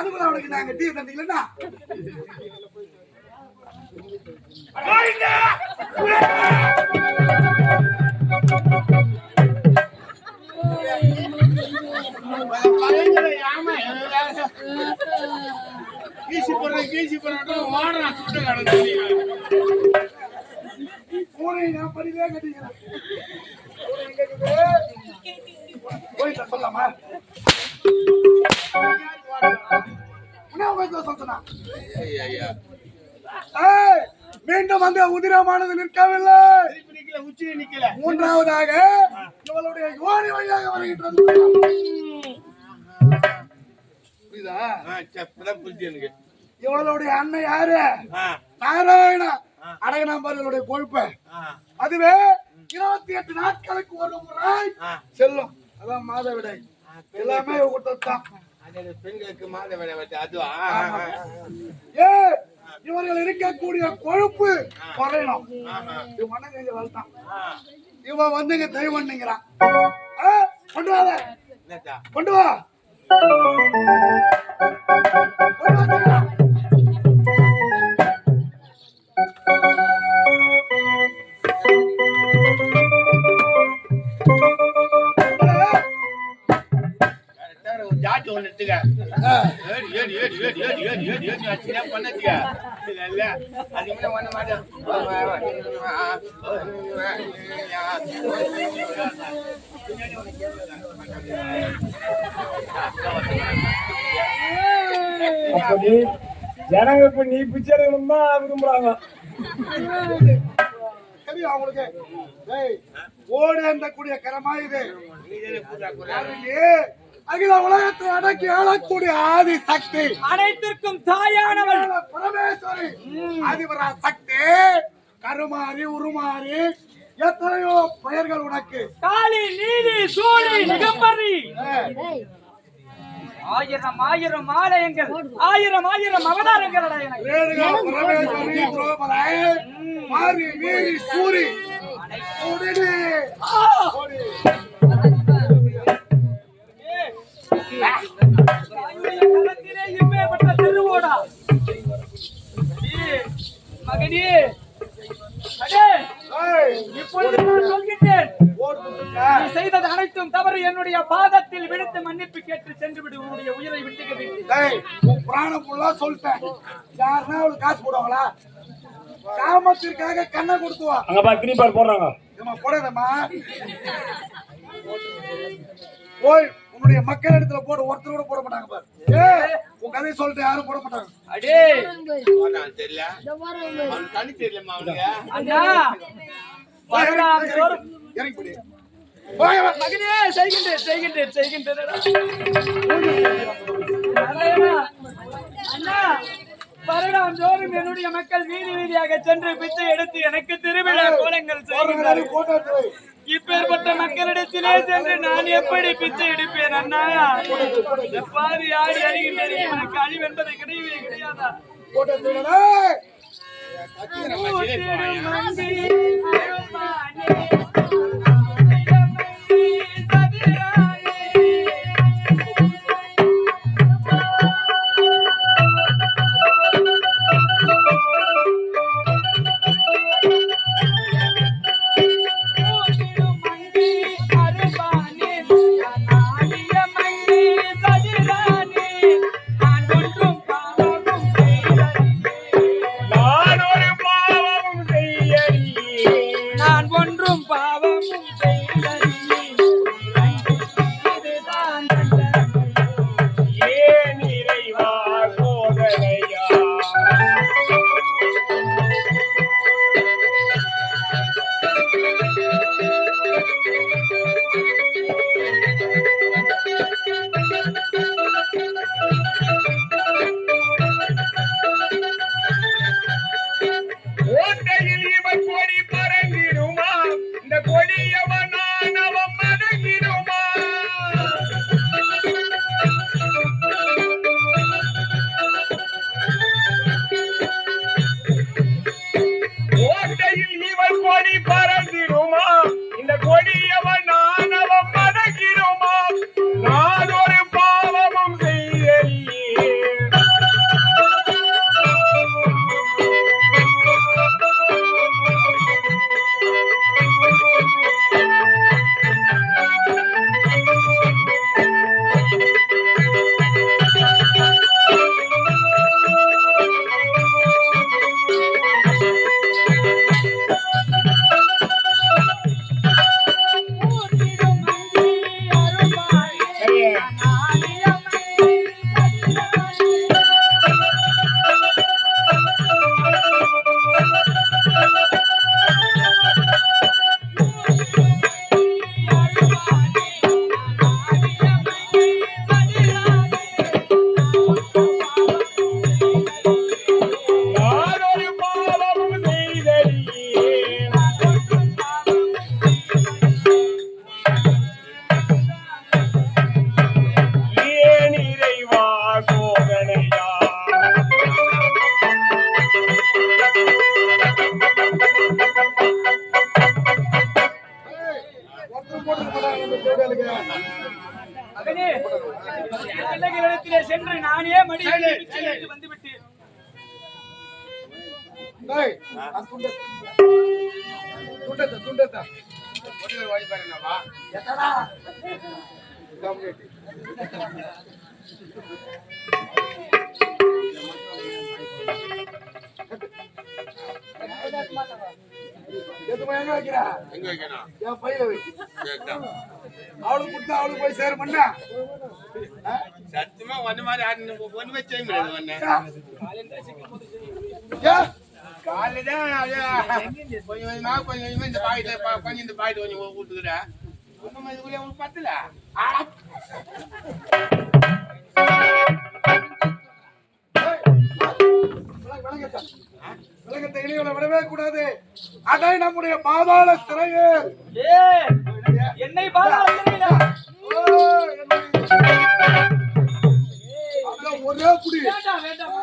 அதுக்குள்ள அவனுக்கு நாங்க டீ தந்தீங்களா கீசி போறேன் வாடுறான் சுட்ட கடை பூனை நான் படிவே கட்டிக்கிறேன் போயிட்ட சொல்லாமா சொல்றேன் மீண்டும் அந்த உதிரமானது நிற்கவில்லை உச்சியை நிக்கல மூன்றாவதாக இவளுடைய யோனி வழியாக வருகின்றது புரியுதா இவளுடைய அண்ணன் யாரு நாராயண அடகனாம்பர்களுடைய கொழுப்ப அதுவே 28 நாட்களுக்கு ஒரு முறை செல்லும் அதான் மாதவிடை எல்லாமே கூட்டத்தான் பெண்களுக்கு மாதவிடை அதுவா இவர்கள் இருக்கக்கூடிய கொழுப்பு குறையணும் இவன் வளர்த்தான் இவன் வந்துங்க தெய்வம்ங்கிறான் கொண்டு வா கொண்டு வா ஜாட்டி ஒண்ணு எடுத்துக்க பண்ணச்சுக்க இல்ல அதுக்கு பண்ண மாட்டேன் அப்படி ஜனங்க இப்ப நீ பிச்சை எடுக்கணும் தான் விரும்புறாங்க சரி அவங்களுக்கு ஓடு அந்த கூடிய கரமா இது அகில உலகத்தை அடக்கி ஆளக்கூடிய ஆதி சக்தி அனைத்திற்கும் தாயானவள் பரமேஸ்வரி ஆதிபரா சக்தி கருமாறி உருமாறி எத்தனையோ பெயர்கள் உனக்கு காளி நீலி சூழி நிகம்பரி ஆயிரம் ஆயிரம் ஆலயங்கள் ஆயிரம் ஆயிரம் அவதாரங்கள் பரமேஸ்வரி திரௌபதி மாறி நீலி சூரி திருவோடா மகனே இப்பொழுது நான் சொல்கின்றேன் செய்தது அனைத்தும் தவறு என்னுடைய பாதத்தில் விடுத்து மன்னிப்பு கேட்டு சென்று விடு உன்னுடைய உயிரை விட்டு பிராணம் ஃபுல்லா சொல்லிட்டேன் யாருன்னா அவளுக்கு காசு போடுவாங்களா காமத்திற்காக கண்ணை கொடுத்துவா அங்க பா கிரீப்பர் போடுறாங்க போடாதம்மா போய் உன்னுடைய மக்கள் இடத்துல போடு ஒருத்தர் கூட போட மாட்டாங்க பாரு உன் கதையை சொல்லிட்டு யாரும் போட மாட்டாங்க அடே தெரியல தனி தெரியலமா இறங்கி போடு மகனே செய்கின்றேன் அண்ணா வருடம் தோறும் என்னுடைய மக்கள் வீதி வீதியாக சென்று பிச்சை எடுத்து எனக்கு திருவிழா கோலங்கள் செய்கின்றனர். இப்பேற்பட்ட மக்களிடத்திலே சென்று நான் எப்படி பிச்சை எடுப்பேன் அண்ணா? எவ்வாறு யார் அறிகின்றேன் எனக்கு அழிவு என்பது கிடையவே கிடையாதா? பிள்ளைகளிடத்திலே சென்று நானே மடியில் பிச்சை எடுத்து வந்து விட்டேன். டேய், அந்த துண்டத்தை ஒரே வாடி பாருங்கப்பா. எத்தடா கம்ப்ளீட் எதுமா எங்க வைக்கிறா? எங்க வைக்கணும்? என் பையில வை. கேட்கலாம். அவளுக்கு கொடுத்தா அவளுக்கு போய் சேர பண்ணா சத்தியமா ஒண்ணு மாதிரி ஒண்ணு வச்சு செய்ய முடியாது ஒண்ணு. காலையிதான் கொஞ்சம் கொஞ்சமா இந்த பாக்கெட்ல கொஞ்சம் இந்த பாக்கெட் கொஞ்சம் ஊத்துக்கிறேன். ஒண்ணும் இதுக்குள்ளே உங்களுக்கு பத்தல. விலகத்தை இனியோட விடவே கூடாது. அதை நம்முடைய பாதாள சிறையே என்னை பாதாள ஒரே குடி வேண்டாம்.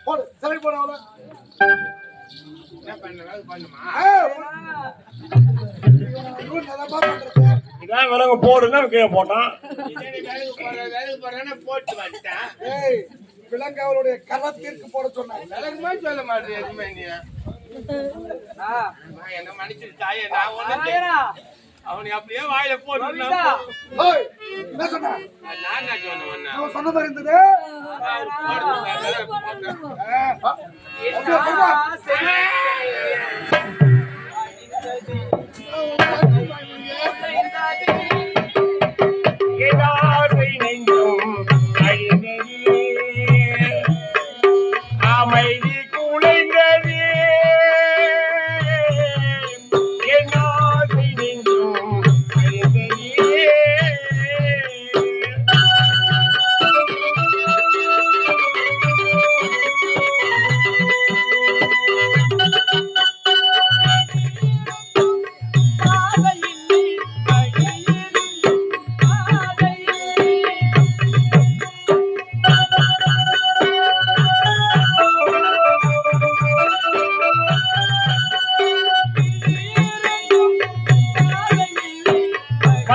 போடு சிறை போட அவளை. என்ன பண்ண பண்ணுமா? இதான் விலங்கு போடுன்னா கீழே போட்டான். வேலைக்கு போறேன்னா போட்டு வந்துட்டேன். ஏய் விலங்கு அவளுடைய கரத்திற்கு போட சொன்னாங்க. விலகுமா சொல்ல மாட்டேன் எதுவுமே நீ. என்ன மன்னிச்சிரு தாயே, நான் ஒண்ணு அவனை அப்படியே வாயில போட்டு ஏய் என்ன சொன்ன? நான் என்ன சொன்னேன்? அவன் சொன்ன மாதிரி இருந்தது. அமைதி குலைந்தது என்னாசை நெஞ்சும்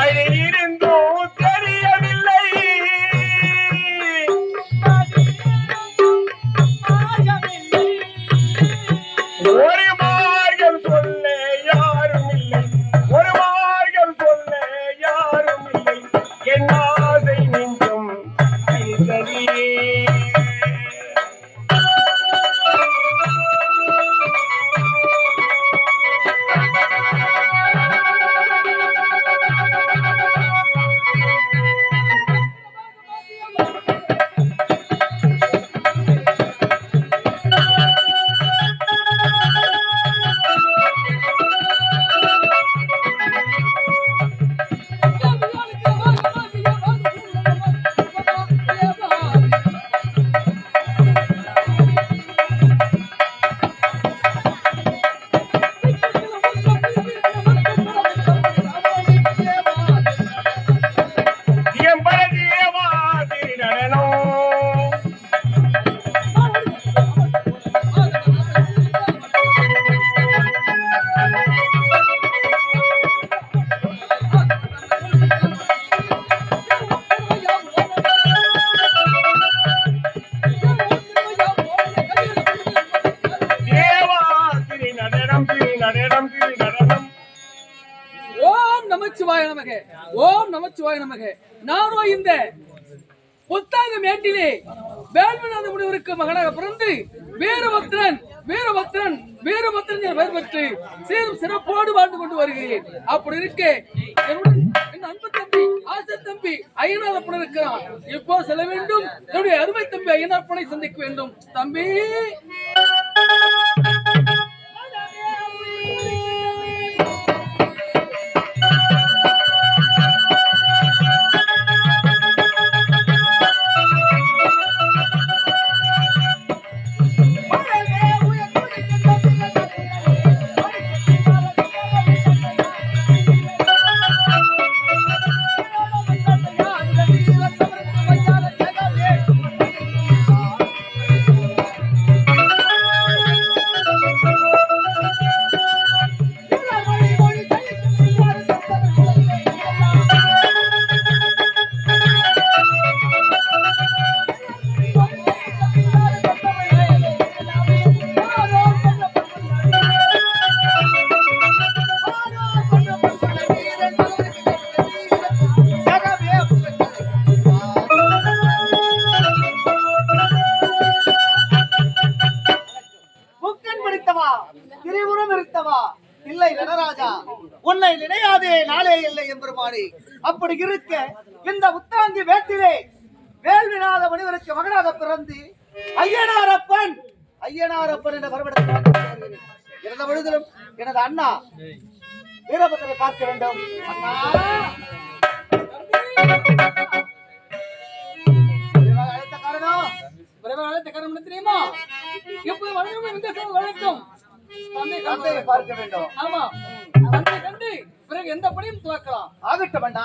அழிந்ததே. ஓம் நமச்சிவாய நமக. நானோ இந்த புத்தாங்க மேட்டிலே வேல்மநாத முனிவருக்கு மகனாக பிறந்து வீரபத்ரன் பெயர் பெற்று சீரும் சிறப்போடு வாழ்ந்து கொண்டு வருகிறேன். அப்படி இருக்க என் அன்பு தம்பி ஆசை தம்பி ஐயனார் இருக்கிறான். இப்போ செல்ல வேண்டும். என்னுடைய அருமை தம்பி ஐயனார் பனை சந்திக்க வேண்டும். தம்பி பெருமானே, அப்படி இருக்க இந்த உத்தாந்தி வேட்டிலே வேல்விநாத மனிதருக்கு மகனாக பிறந்து ஐயனாரப்பன் என்ற வரவிடத்தில் இருந்த பொழுதிலும் எனது அண்ணா வீரபத்திரை பார்க்க வேண்டும். அண்ணா அழைத்த காரணம் தெரியுமா? எப்போது வழக்கம் தந்தையை பார்க்க வேண்டும். ஆமா, தந்தை கண்டு பிறகு எந்த பணியும் துவக்கலாம். ஆகட்டும் அண்ணா.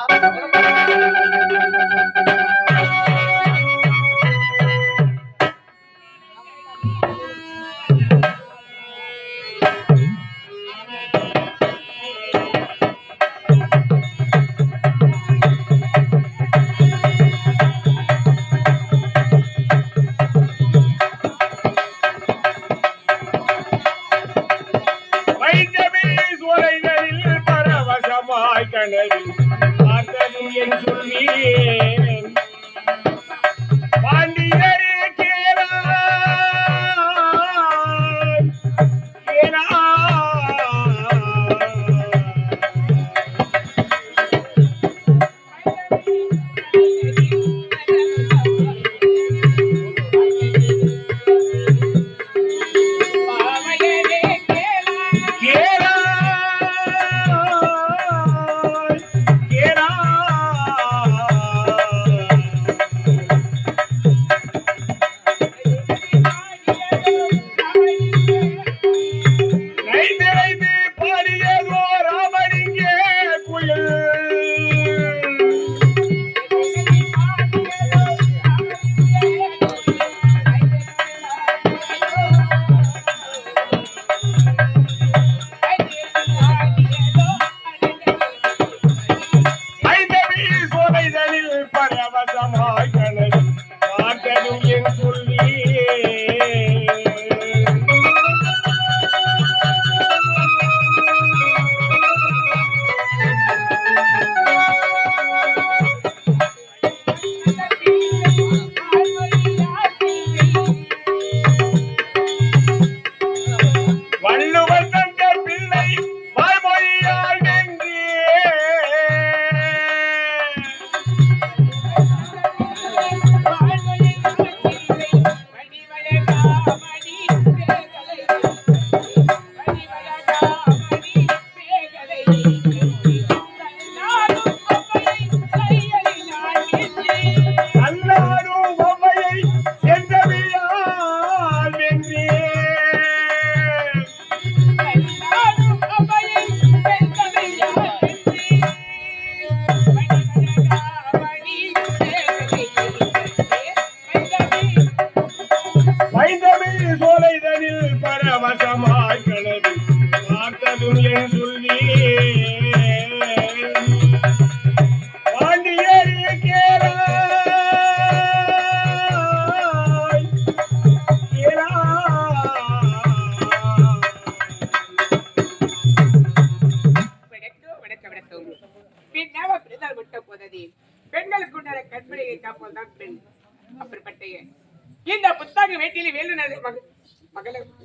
இந்த புத்தக வேட்டியில்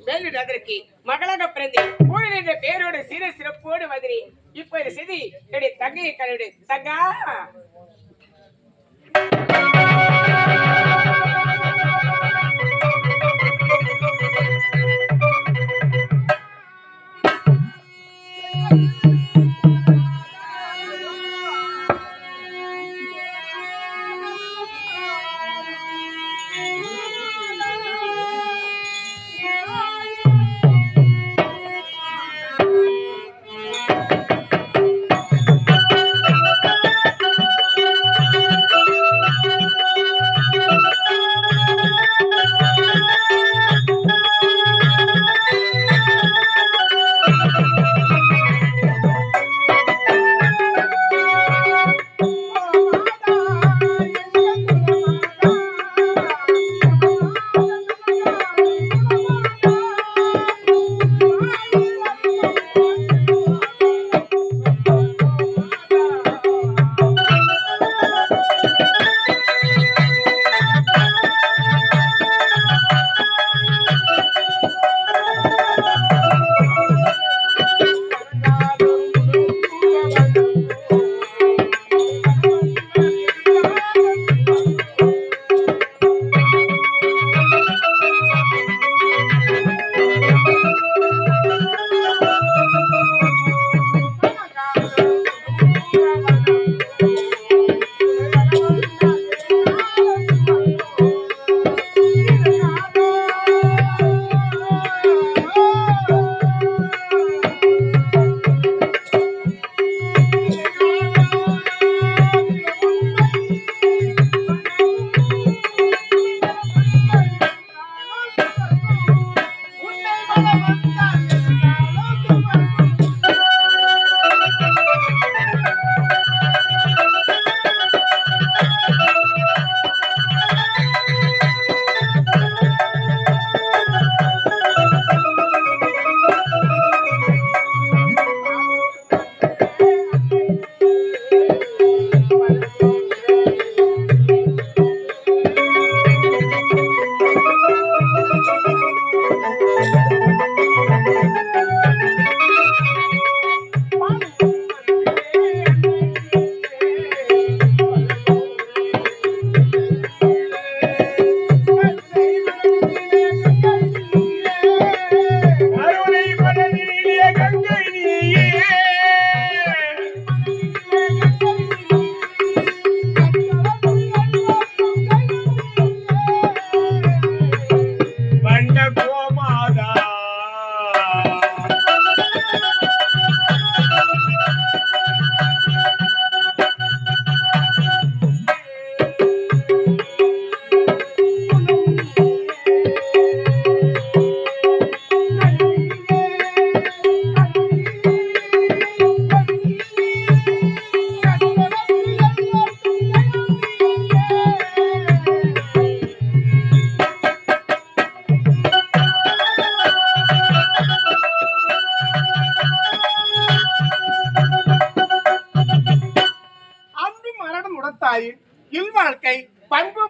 வேலுநாதருக்கு மகளாக பிறந்து பூரணி என்ற பெயரோடு சிறு சிறப்போடு வந்து இப்போது செய்தி என்னுடைய தங்கையை கருடு தங்கா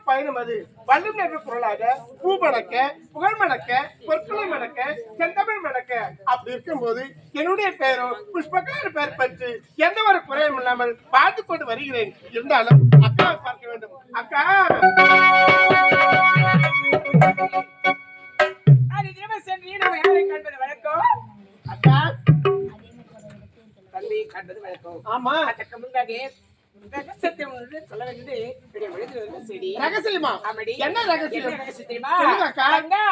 பயணம் அது. வள்ளுவம் என்ற குரலாக பூ மணக்க, புகழ் மணக்க, பொற்களை மணக்க, செந்தமிழ் மணக்க. அப்படி இருக்கும்போது என்னுடைய பெயரோ புஷ்பகார பெயர் பற்றி எந்த ஒரு குறையும் இல்லாமல் பார்த்து கொண்டு வருகிறேன். இருந்தாலும் அக்காவை பார்க்க வேண்டும். அக்கா அது தினமும் சென்று நம்ம யாரை காண்பது வழக்கம்? அக்கா தந்தையை காண்பது வழக்கம். ஆமா, அதற்கு முன்னாடி ரகசியத்தை ஒன்று சொல்ல வேண்டியது என்னுடைய மனதில் இருந்த செடி. ரகசியமா? ஆமாடி. என்ன ரகசியம்? என்ன ரகசியம் தெரியுமா? சொல்லுங்க அக்கா. அண்ணா,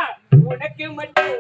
உனக்கு மட்டும்